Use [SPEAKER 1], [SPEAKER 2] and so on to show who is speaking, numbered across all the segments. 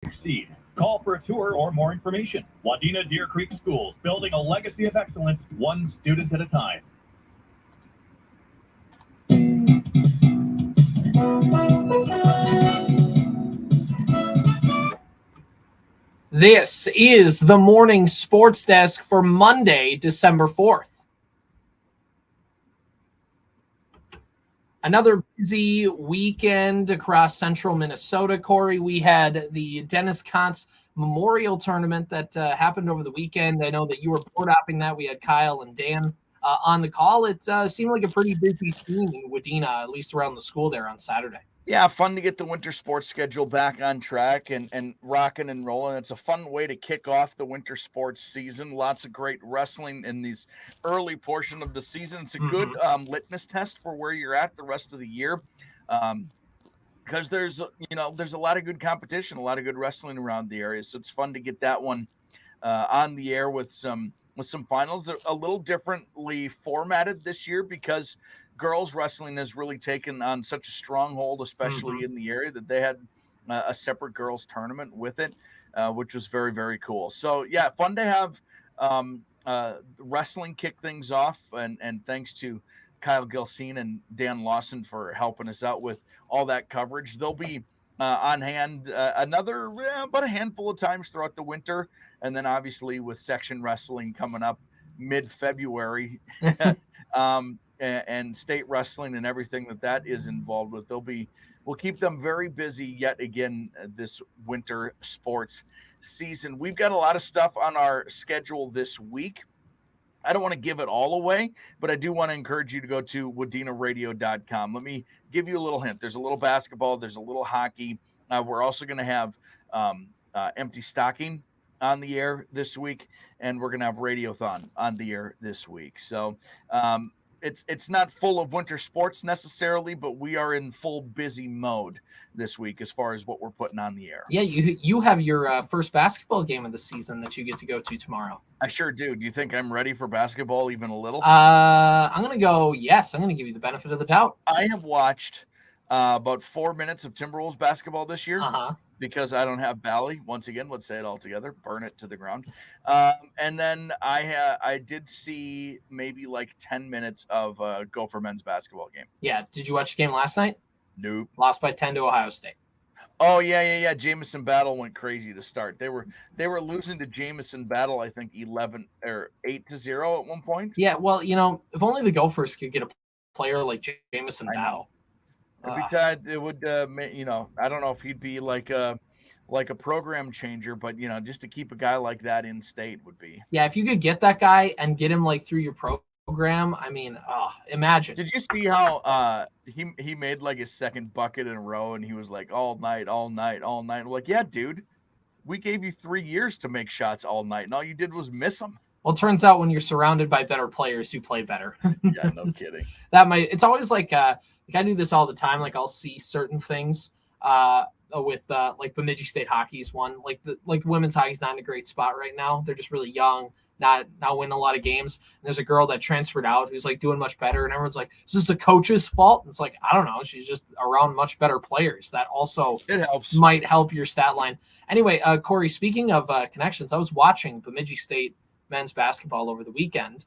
[SPEAKER 1] Succeed. Call for a tour or more information. Wadena Deer Creek Schools, building a legacy of excellence, one student at a time.
[SPEAKER 2] This is the Morning Sports Desk for Monday, December 4th. Another busy weekend across central Minnesota, Corey. We had the Dennis Kantz Memorial Tournament that happened over the weekend. I know that you were board hopping that. We had Kyle and Dan on the call. It seemed like a pretty busy scene in Wadena, at least around the school there on Saturday.
[SPEAKER 3] Yeah, fun to get the winter sports schedule back on track and rocking and rolling. It's a fun way to kick off the winter sports season. Lots of great wrestling in these early portion of the season. It's a good litmus test for where you're at the rest of the year, because there's a lot of good competition, a lot of good wrestling around the area. So it's fun to get that one on the air with some finals. They're a little differently formatted this year because girls wrestling has really taken on such a stronghold, especially in the area, that they had a separate girls tournament with it, which was very, very cool. So yeah, fun to have wrestling kick things off, and thanks to Kyle Gilsine and Dan Lawson for helping us out with all that coverage. They'll be on hand another about a handful of times throughout the winter, and then obviously with section wrestling coming up mid-February. And state wrestling and everything that is involved with. We'll keep them very busy yet again this winter sports season. We've got a lot of stuff on our schedule this week. I don't want to give it all away, but I do want to encourage you to go to wadenaradio.com. Let me give you a little hint. There's a little basketball. There's a little hockey. We're also going to have Empty Stocking on the air this week, and we're going to have Radiothon on the air this week. So it's not full of winter sports necessarily, but we are in full busy mode this week as far as what we're putting on the air.
[SPEAKER 2] Yeah, you have your first basketball game of the season that you get to go to tomorrow.
[SPEAKER 3] I sure do. Do you think I'm ready for basketball even a little?
[SPEAKER 2] I'm going to go yes. I'm going to give you the benefit of the doubt.
[SPEAKER 3] I have watched about 4 minutes of Timberwolves basketball this year. Because I don't have Bally. Once again, let's say it all together, burn it to the ground. And then I did see maybe like 10 minutes of Gopher men's basketball game.
[SPEAKER 2] Yeah. Did you watch the game last night?
[SPEAKER 3] Nope.
[SPEAKER 2] Lost by 10 to Ohio State.
[SPEAKER 3] Oh, yeah. Jameson Battle went crazy to start. They were losing to Jameson Battle, I think 11 or 8-0 at one point.
[SPEAKER 2] Yeah, well, if only the Gophers could get a player like Jameson Battle.
[SPEAKER 3] Every time it would, I don't know if he'd be like a program changer, but just to keep a guy like that in state would be.
[SPEAKER 2] Yeah, if you could get that guy and get him like through your program, I mean, imagine.
[SPEAKER 3] Did you see how he made like his second bucket in a row, and he was like all night. I'm like, yeah, dude, we gave you 3 years to make shots all night, and all you did was miss them.
[SPEAKER 2] Well, it turns out when you're surrounded by better players, you play better.
[SPEAKER 3] Yeah, no kidding.
[SPEAKER 2] It's always like I do this all the time. Like I'll see certain things with like Bemidji State hockey is one. Like the women's hockey's not in a great spot right now. They're just really young, not winning a lot of games. And there's a girl that transferred out who's like doing much better, and everyone's like, "Is this the coach's fault?" And it's like, I don't know. She's just around much better players. That also might help your stat line. Anyway, Corey, speaking of connections, I was watching Bemidji State men's basketball over the weekend,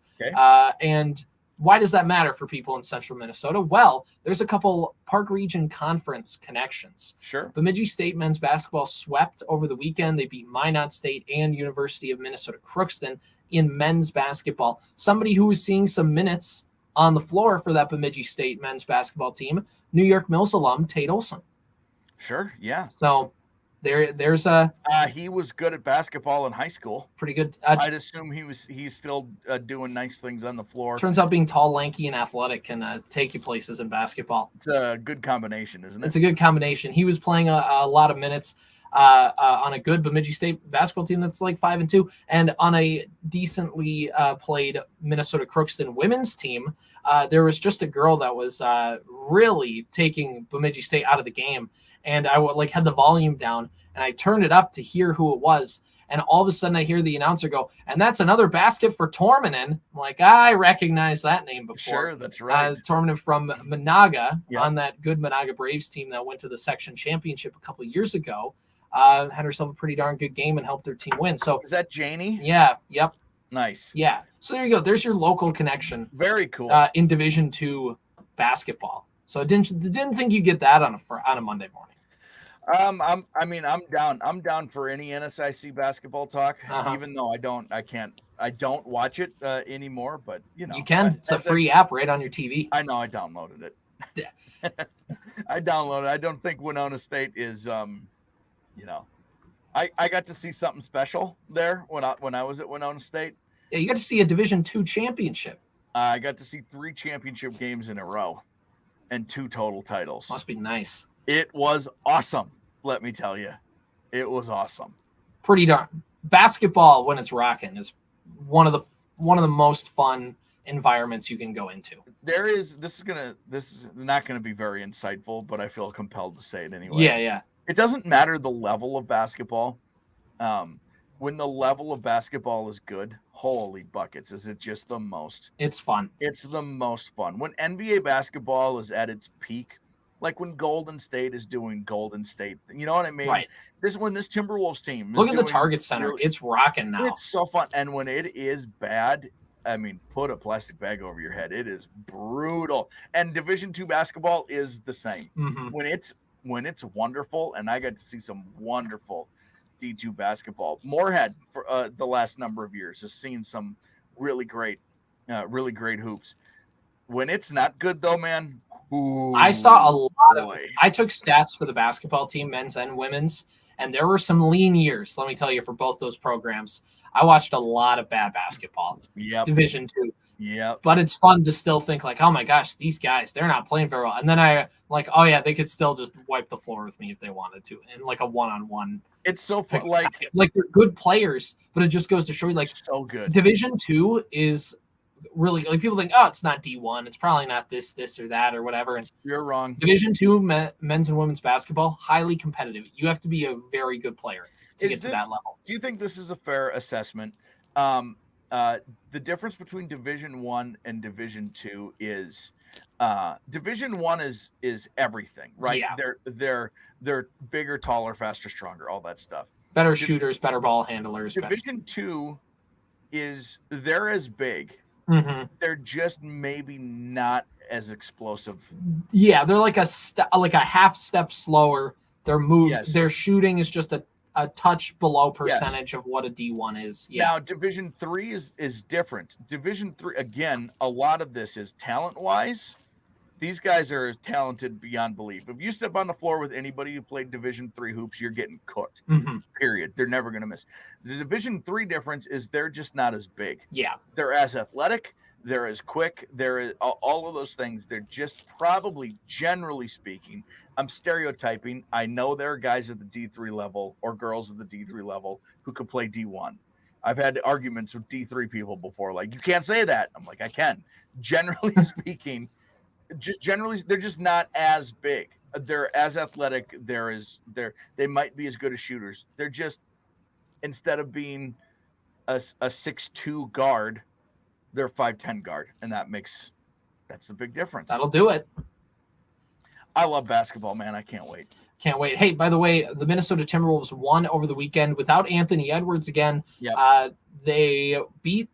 [SPEAKER 2] and why does that matter for people in central Minnesota? Well, there's a couple Park Region Conference connections.
[SPEAKER 3] Sure.
[SPEAKER 2] Bemidji State men's basketball swept over the weekend. They beat Minot State and University of Minnesota Crookston in men's basketball. Somebody who was seeing some minutes on the floor for that Bemidji State men's basketball team, New York Mills alum Tate Olson.
[SPEAKER 3] Sure, yeah.
[SPEAKER 2] So there's
[SPEAKER 3] he was good at basketball in high school.
[SPEAKER 2] Pretty good.
[SPEAKER 3] I'd assume he's still doing nice things on the floor.
[SPEAKER 2] Turns out being tall, lanky, and athletic can take you places in basketball.
[SPEAKER 3] It's a good combination, isn't it?
[SPEAKER 2] It's a good combination. He was playing a lot of minutes on a good Bemidji State basketball team that's like 5-2, and on a decently played Minnesota Crookston women's team. There was just a girl that was really taking Bemidji State out of the game. And I had the volume down, and I turned it up to hear who it was. And all of a sudden I hear the announcer go, "And that's another basket for Torminen." I'm like, I recognize that name before.
[SPEAKER 3] Sure, that's right.
[SPEAKER 2] Torminen from Monaga on that good Monaga Braves team that went to the section championship a couple of years ago. had herself a pretty darn good game and helped their team win. So
[SPEAKER 3] Is that Janie?
[SPEAKER 2] yeah, yep,
[SPEAKER 3] Nice.
[SPEAKER 2] yeah. So there you go. There's your local connection.
[SPEAKER 3] Very cool.
[SPEAKER 2] In Division II basketball. So I didn't think you'd get that on a Monday morning.
[SPEAKER 3] I'm down for any NSIC basketball talk, even though I don't watch it anymore, but you
[SPEAKER 2] can. It's a free app right on your TV.
[SPEAKER 3] I know. I downloaded it. Yeah. I downloaded it. I don't think Winona State is, I got to see something special there when I was at Winona State.
[SPEAKER 2] Yeah, you got to see a Division II championship.
[SPEAKER 3] I got to see 3 championship games in a row and 2 total titles.
[SPEAKER 2] Must be nice.
[SPEAKER 3] It was awesome. Let me tell you, it was awesome.
[SPEAKER 2] Pretty darn. Basketball when it's rocking is one of the most fun environments you can go into.
[SPEAKER 3] This is not gonna be very insightful, but I feel compelled to say it anyway.
[SPEAKER 2] Yeah.
[SPEAKER 3] It doesn't matter the level of basketball. When the level of basketball is good, holy buckets, is it just the most.
[SPEAKER 2] It's fun.
[SPEAKER 3] It's the most fun. When NBA basketball is at its peak, like when Golden State is doing Golden State, you know what I mean?
[SPEAKER 2] Right.
[SPEAKER 3] When this Timberwolves team
[SPEAKER 2] look at the Target Center. It's rocking now.
[SPEAKER 3] It's so fun. And when it is bad, I mean, put a plastic bag over your head. It is brutal. And Division II basketball is the same.
[SPEAKER 2] Mm-hmm.
[SPEAKER 3] When it's wonderful, and I got to see some wonderful D2 basketball. Moorhead for the last number of years has seen some really great hoops. When it's not good though, man. Ooh,
[SPEAKER 2] I saw a lot of. I took stats for the basketball team, men's and women's, and there were some lean years. Let me tell you, for both those programs, I watched a lot of bad basketball.
[SPEAKER 3] Yep.
[SPEAKER 2] Division II.
[SPEAKER 3] Yeah.
[SPEAKER 2] But it's fun to still think like, oh my gosh, these guys, they're not playing very well. And then I like, oh yeah, they could still just wipe the floor with me if they wanted to, in like a one-on-one.
[SPEAKER 3] It's so fun.
[SPEAKER 2] Like they're good players, but it just goes to show you, like,
[SPEAKER 3] so good.
[SPEAKER 2] Division II is really, like, people think, oh, it's not D1, it's probably not this or that or whatever. And
[SPEAKER 3] you're wrong.
[SPEAKER 2] Division II men's and women's basketball, highly competitive. You have to be a very good player to get to that level.
[SPEAKER 3] Do you think this is a fair assessment? The difference between Division I and Division II is Division I is everything, right?
[SPEAKER 2] Yeah.
[SPEAKER 3] They're bigger, taller, faster, stronger, all that stuff.
[SPEAKER 2] Better shooters, better ball handlers.
[SPEAKER 3] Division II they're as big.
[SPEAKER 2] Mm-hmm.
[SPEAKER 3] They're just maybe not as explosive.
[SPEAKER 2] Yeah, they're like a half step slower. Their moves,
[SPEAKER 3] Yes.
[SPEAKER 2] Their shooting is just a touch below percentage of what a D1 is. Yeah.
[SPEAKER 3] Now, Division III is different. Division III, again, a lot of this is talent-wise. These guys are talented beyond belief. If you step on the floor with anybody who played Division III hoops, you're getting cooked.
[SPEAKER 2] Mm-hmm.
[SPEAKER 3] Period. They're never going to miss. The Division III difference is they're just not as big.
[SPEAKER 2] Yeah.
[SPEAKER 3] They're as athletic. They're as quick. They're as, all of those things. They're just probably, generally speaking, I'm stereotyping. I know there are guys at the D3 level or girls at the D3 level who could play D1. I've had arguments with D3 people before. Like, you can't say that. I'm like, I can. Generally speaking, they're just not as big. They're as athletic. They might be as good as shooters. They're just, instead of being a 6'2" guard, they're a 5'10" guard, and that's the big difference.
[SPEAKER 2] That'll do it.
[SPEAKER 3] I love basketball, man. I can't wait.
[SPEAKER 2] Can't wait. Hey, by the way, the Minnesota Timberwolves won over the weekend without Anthony Edwards again.
[SPEAKER 3] Yep.
[SPEAKER 2] They beat.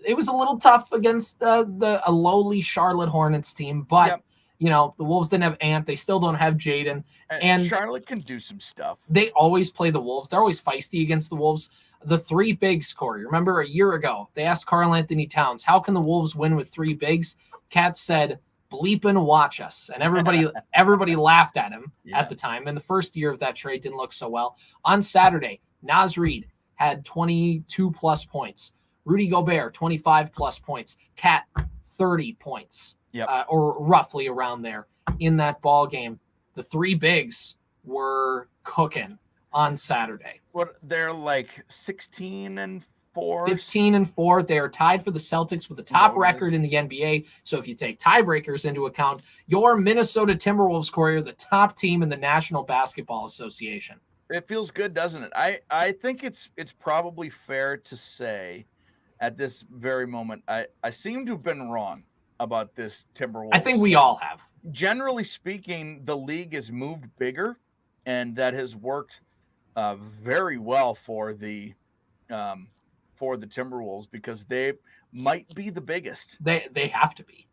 [SPEAKER 2] It was a little tough against a lowly Charlotte Hornets team, but
[SPEAKER 3] Yep.
[SPEAKER 2] The Wolves didn't have Ant. They still don't have Jaden. And
[SPEAKER 3] Charlotte can do some stuff.
[SPEAKER 2] They always play the Wolves. They're always feisty against the Wolves. The 3 bigs, Corey. Remember a year ago, they asked Karl Anthony Towns, how can the Wolves win with 3 bigs? Cat said, bleep and watch us. And everybody laughed at him at the time. And the first year of that trade didn't look so well. On Saturday, Naz Reid had 22 plus points. Rudy Gobert, 25 plus points. Cat, 30 points.
[SPEAKER 3] Yep.
[SPEAKER 2] Or roughly around there in that ball game. The 3 bigs were cooking on Saturday.
[SPEAKER 3] What, they're like 16-4.
[SPEAKER 2] 15-4. They are tied for the Celtics with the top record in the NBA. So if you take tiebreakers into account, your Minnesota Timberwolves, Corey, are the top team in the National Basketball Association.
[SPEAKER 3] It feels good, doesn't it? I think it's probably fair to say at this very moment, I seem to have been wrong about this Timberwolves.
[SPEAKER 2] I think we all have.
[SPEAKER 3] Generally speaking, the league has moved bigger, and that has worked very well for the Timberwolves, because they might be the biggest.
[SPEAKER 2] They have to be.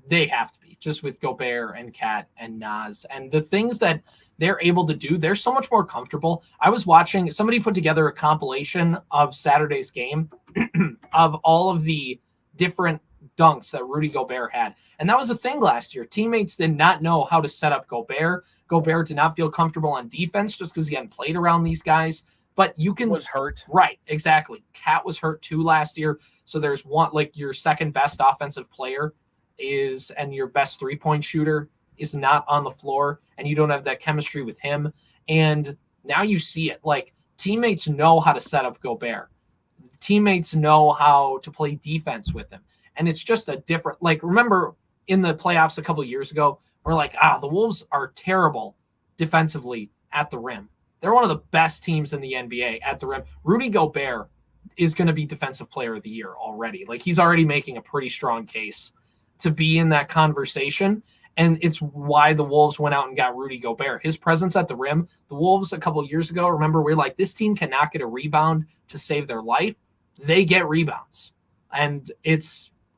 [SPEAKER 2] They have to be, just with Gobert and Cat and Nas and the things that they're able to do. They're so much more comfortable. I was watching, somebody put together a compilation of Saturday's game of all of the different dunks that Rudy Gobert had. And that was the thing last year. Teammates did not know how to set up Gobert. Gobert did not feel comfortable on defense just because he hadn't played around these guys. But you can...
[SPEAKER 3] was hurt.
[SPEAKER 2] Right, exactly. Cat was hurt too last year. So there's one, like your second best offensive player is, and your best three-point shooter is not on the floor, and you don't have that chemistry with him. And now you see it. Like, teammates know how to set up Gobert. Teammates know how to play defense with him. And it's just a different, like, remember in the playoffs a couple of years ago, we're like, the Wolves are terrible defensively at the rim. They're one of the best teams in the NBA at the rim. Rudy Gobert is going to be Defensive Player of the Year already. Like, he's already making a pretty strong case to be in that conversation. And it's why the Wolves went out and got Rudy Gobert. His presence at the rim, the Wolves a couple of years ago, remember, we're like, this team cannot get a rebound to save their life. They get rebounds. And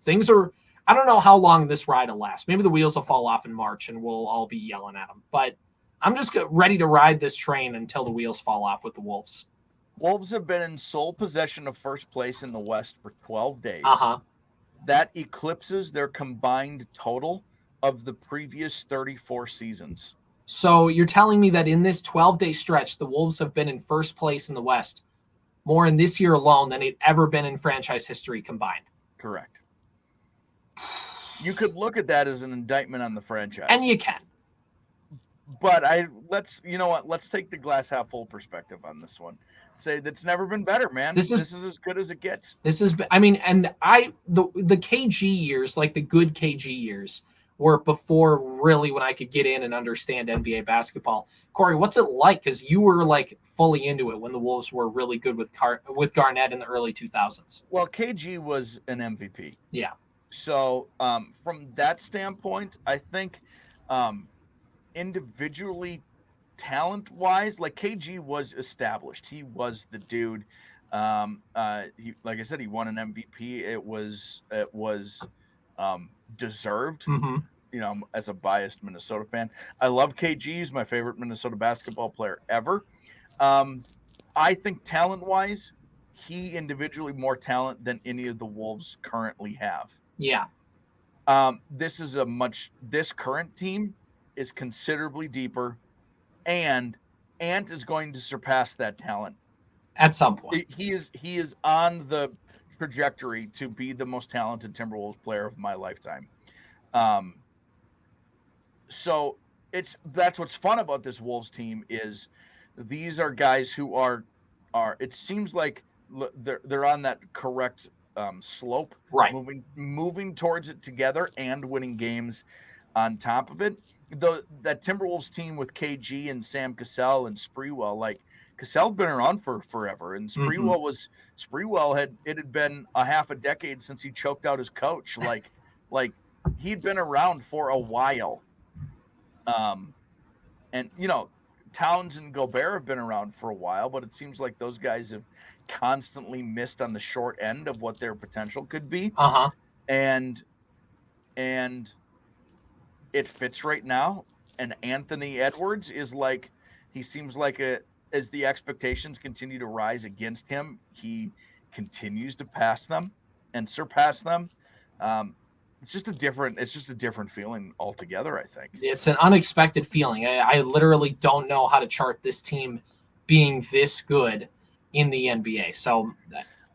[SPEAKER 2] things are, I don't know how long this ride will last. Maybe the wheels will fall off in March and we'll all be yelling at them. But I'm just ready to ride this train until the wheels fall off with the Wolves.
[SPEAKER 3] Wolves have been in sole possession of first place in the West for 12 days. That eclipses their combined total of the previous 34 seasons.
[SPEAKER 2] So you're telling me that in this 12-day stretch, the Wolves have been in first place in the West more in this year alone than they've ever been in franchise history combined?
[SPEAKER 3] Correct. You could look at that as an indictment on the franchise.
[SPEAKER 2] And you can.
[SPEAKER 3] But let's take the glass half full perspective on this one. Say that's never been better, man. This is as good as it gets.
[SPEAKER 2] The KG years, like the good KG years, were before really when I could get in and understand NBA basketball. Corey, what's it like? Because you were like fully into it when the Wolves were really good with Garnett in the early 2000s.
[SPEAKER 3] Well, KG was an MVP.
[SPEAKER 2] Yeah.
[SPEAKER 3] So from that standpoint, I think individually, talent-wise, like KG was established. He was the dude. He, like I said, he won an MVP. It was deserved.
[SPEAKER 2] Mm-hmm.
[SPEAKER 3] You know, as a biased Minnesota fan, I love KG. He's my favorite Minnesota basketball player ever. I think talent-wise, he individually more talent than any of the Wolves currently have.
[SPEAKER 2] Yeah.
[SPEAKER 3] This current team is considerably deeper, and Ant is going to surpass that talent
[SPEAKER 2] at some point.
[SPEAKER 3] He is on the trajectory to be the most talented Timberwolves player of my lifetime. So that's what's fun about this Wolves team is these are guys who are it seems like they're on that correct slope,
[SPEAKER 2] right?
[SPEAKER 3] Moving towards it together and winning games on top of it. That Timberwolves team with KG and Sam Cassell and Sprewell, like Cassell had been around for forever, and Sprewell had been a half a decade since he choked out his coach. Like he'd been around for a while. And you know, Towns and Gobert have been around for a while, but it seems like those guys have constantly missed on the short end of what their potential could be. And it fits right now. And Anthony Edwards is like, he seems like as the expectations continue to rise against him, he continues to pass them and surpass them. It's just a different feeling altogether, I think. It's
[SPEAKER 2] an unexpected feeling. I literally don't know how to chart this team being this good in the NBA. So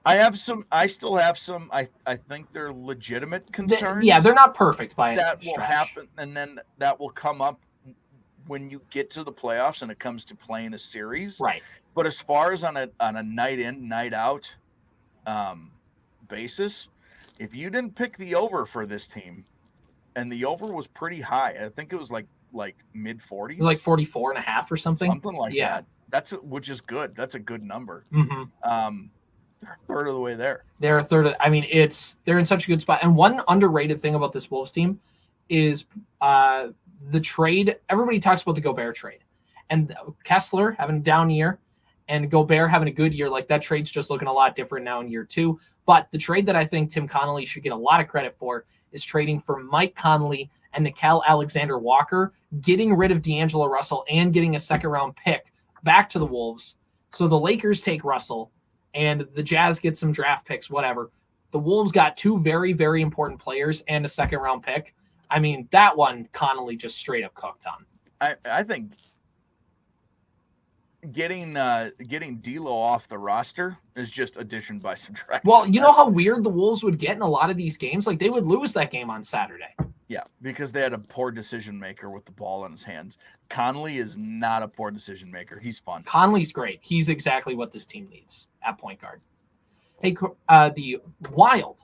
[SPEAKER 3] I still have some, I think they're legitimate concerns.
[SPEAKER 2] They're not perfect by
[SPEAKER 3] that will happen. And then that will come up when you get to the playoffs and it comes to playing a series.
[SPEAKER 2] Right.
[SPEAKER 3] But as far as on a night in, night out basis, if you didn't pick the over for this team, and the over was pretty high, I think it was like mid 40s,
[SPEAKER 2] like 44 and a half or something
[SPEAKER 3] like that. Which is good. That's a good number.
[SPEAKER 2] Mm-hmm.
[SPEAKER 3] They're a third of the way there.
[SPEAKER 2] They're a third. They're in such a good spot. And one underrated thing about this Wolves team is the trade. Everybody talks about the Gobert trade, and Kessler having a down year and Gobert having a good year, like that trade's just looking a lot different now in year 2. But the trade that I think Tim Connolly should get a lot of credit for is trading for Mike Conley and Nickeil Alexander-Walker, getting rid of D'Angelo Russell and getting a second-round pick back to the Wolves. So the Lakers take Russell and the Jazz get some draft picks, whatever. The Wolves got 2 very, very important players and a second-round pick. I mean, that one Connolly just straight up cooked on.
[SPEAKER 3] I think getting D'Lo off the roster is just addition by subtraction.
[SPEAKER 2] Well, you know how weird the Wolves would get in a lot of these games? Like, they would lose that game on Saturday.
[SPEAKER 3] Yeah, because they had a poor decision maker with the ball in his hands. Conley is not a poor decision maker. He's fun.
[SPEAKER 2] Conley's great. He's exactly what this team needs at point guard. Hey, the Wild,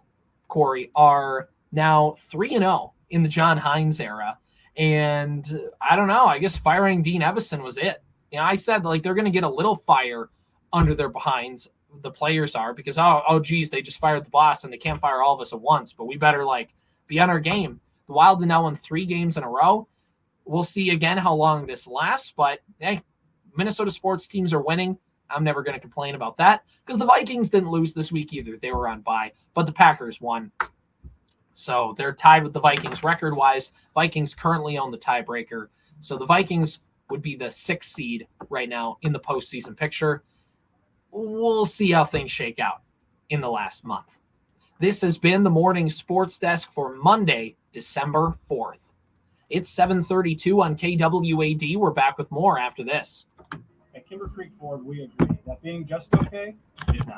[SPEAKER 2] Corey, are now 3-0 in the John Hines era. And I don't know. I guess firing Dean Evison was it. You know, I said, like, they're going to get a little fire under their behinds. The players are, because, geez, they just fired the boss and they can't fire all of us at once. But we better, like, be on our game. The Wild have now won 3 games in a row. We'll see again how long this lasts. But, hey, Minnesota sports teams are winning. I'm never going to complain about that because the Vikings didn't lose this week either. They were on bye, but the Packers won. So they're tied with the Vikings record-wise. Vikings currently own the tiebreaker. So the Vikings would be the 6th seed right now in the postseason picture. We'll see how things shake out in the last month. This has been the Morning Sports Desk for Monday, December 4th. It's 7:32 on KWAD. We're back with more after this.
[SPEAKER 1] At Kimber Creek Ford, we agree that being just okay is not.